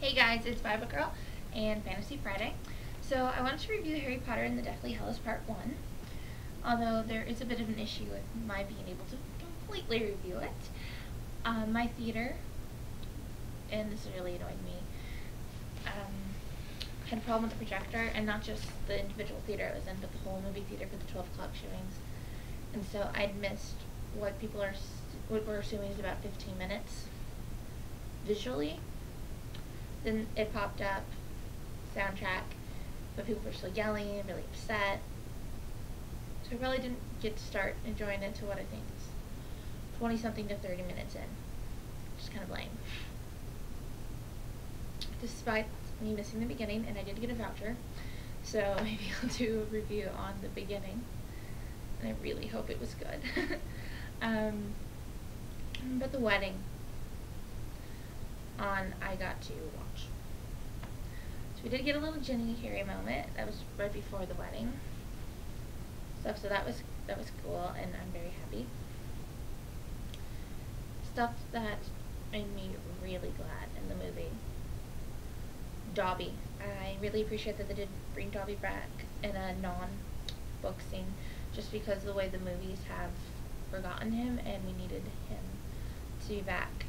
Hey guys, it's Bible Girl and Fantasy Friday. So I wanted to review Harry Potter and the Deathly Hallows Part 1, although there is a bit of an issue with my being able to completely review it. My theater, and this really annoyed me, had a problem with the projector, and not just the individual theater it was in, but the whole movie theater for the 12 o'clock showings. And so I'd missed what what we're assuming is about 15 minutes visually. Then it popped up, soundtrack, but people were still yelling and really upset. So I really didn't get to start enjoying it to what I think is 20 something to 30 minutes in. Just kind of lame. Despite me missing the beginning, and I did get a voucher, so maybe I'll do a review on the beginning. And I really hope it was good. But the wedding I got to watch. So we did get a little Ginny Harry moment. That was right before the wedding stuff, so that was cool, and I'm very happy. Stuff that made me really glad in the movie. Dobby. I really appreciate that they did bring Dobby back in a non-book scene, just because of the way the movies have forgotten him, and we needed him to be back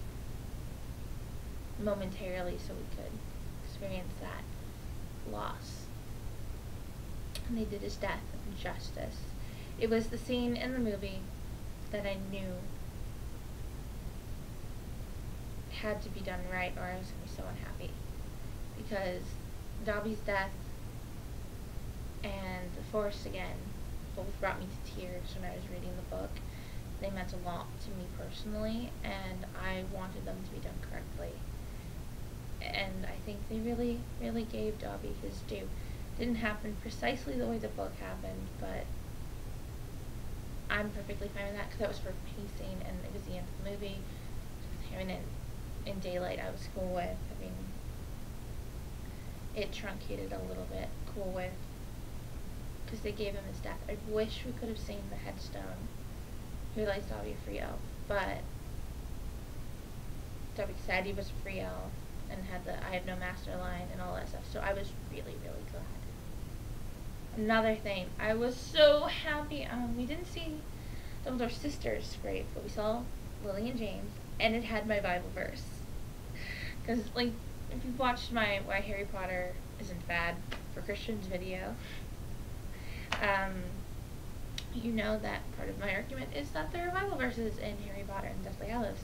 momentarily so we could experience that loss. And they did his death justice. It was the scene in the movie that I knew had to be done right, or I was going to be so unhappy. Because Dobby's death and the Force again both brought me to tears when I was reading the book. They meant a lot to me personally, and I wanted them to be done correctly. And I think they really, really gave Dobby his due. Didn't happen precisely the way the book happened, but I'm perfectly fine with that, because that was for pacing, and it was the end of the movie. Having it in daylight, I was cool with. Having it truncated a little bit, cool with, because they gave him his death. I wish we could have seen the headstone. He realized Dobby a free elf, but Dobby said he was a free elf and had the I have no master line and all that stuff, so I was really, really glad. Another thing, I was so happy, we didn't see Dumbledore's sister's grave, but we saw Lily and James, and it had my Bible verse. Because, like, if you've watched my Why Harry Potter Isn't Bad for Christians video, you know that part of my argument is that there are Bible verses in Harry Potter and Deathly Hallows.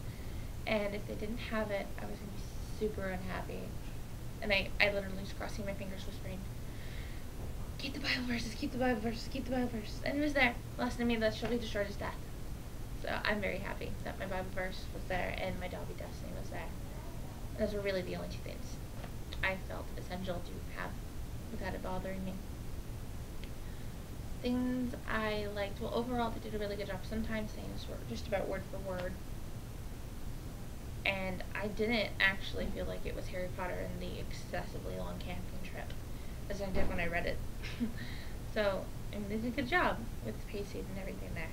And if they didn't have it, I was going to be super unhappy. And I literally was crossing my fingers whispering, keep the Bible verses, keep the Bible verses, keep the Bible verses. And it was there. Last to me, that shall be destroyed as death. So I'm very happy that my Bible verse was there and my Dobby Destiny was there. Those were really the only two things I felt essential to have without it bothering me. Things I liked, well, overall they did a really good job. Sometimes things were just about word for word, and I didn't actually feel like it was Harry Potter and the excessively long camping trip as I did when I read it. So, I mean, they did a good job with the pacing and everything there.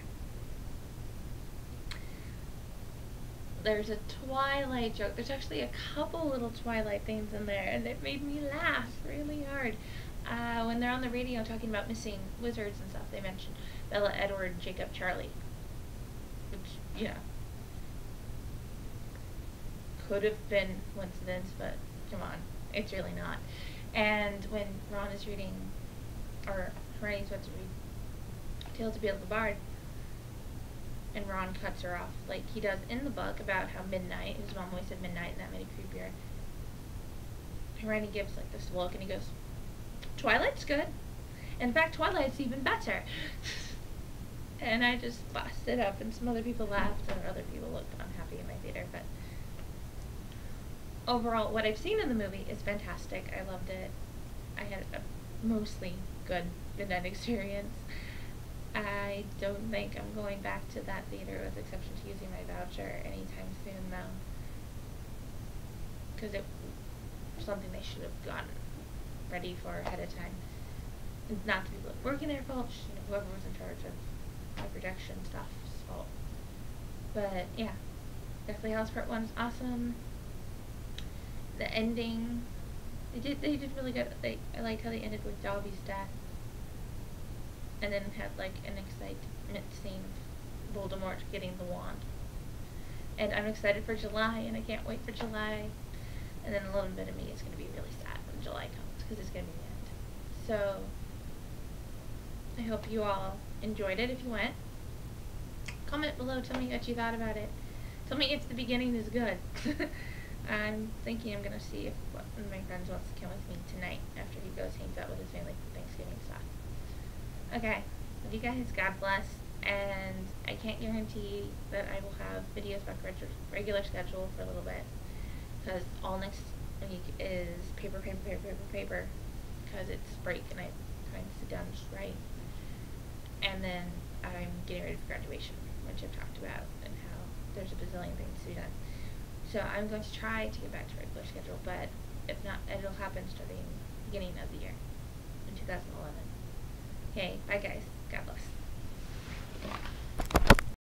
There's a Twilight joke. There's actually a couple little Twilight things in there, and it made me laugh really hard. When they're on the radio talking about missing wizards and stuff, they mention Bella, Edward, Jacob, Charlie. Which, yeah, could have been coincidence, but come on, it's really not. And when Ron is reading, or Hermione's about to read Tales to Beedle the Bard, and Ron cuts her off, like he does in the book about how midnight, his mom always said midnight, and that made it creepier. Hermione gives like this look, and he goes, Twilight's good. In fact, Twilight's even better. And I just busted up, and some other people laughed, and other people looked unhappy in my theater, but overall, what I've seen in the movie is fantastic. I loved it. I had a mostly good midnight experience. I don't think I'm going back to that theater, with the exception to using my voucher, anytime soon, though. Because it was something they should have gotten ready for ahead of time. It's not the people working there fault, just, you know, whoever was in charge of my projection stuff's fault. But yeah, Deathly Hallows Part 1 is awesome. the ending, they did really good. I liked how they ended with Dobby's death, and then had like an excitement scene of Voldemort getting the wand. And I'm excited for July, and I can't wait for July. And then a little bit of me is going to be really sad when July comes, because it's going to be the end. So, I hope you all enjoyed it if you went. Comment below, tell me what you thought about it. Tell me if the beginning is good. I'm thinking I'm going to see if one of my friends wants to come with me tonight after he goes hangs out with his family for Thanksgiving stuff. Okay, love you guys, God bless, and I can't guarantee that I will have videos back regular schedule for a little bit, because all next week is paper, because it's break and I'm trying to sit down and just write, and then I'm getting ready for graduation, which I've talked about, and how there's a bazillion things to be done. So I'm going to try to get back to regular schedule, but if not, it'll happen starting beginning of the year, in 2011. Okay, bye guys.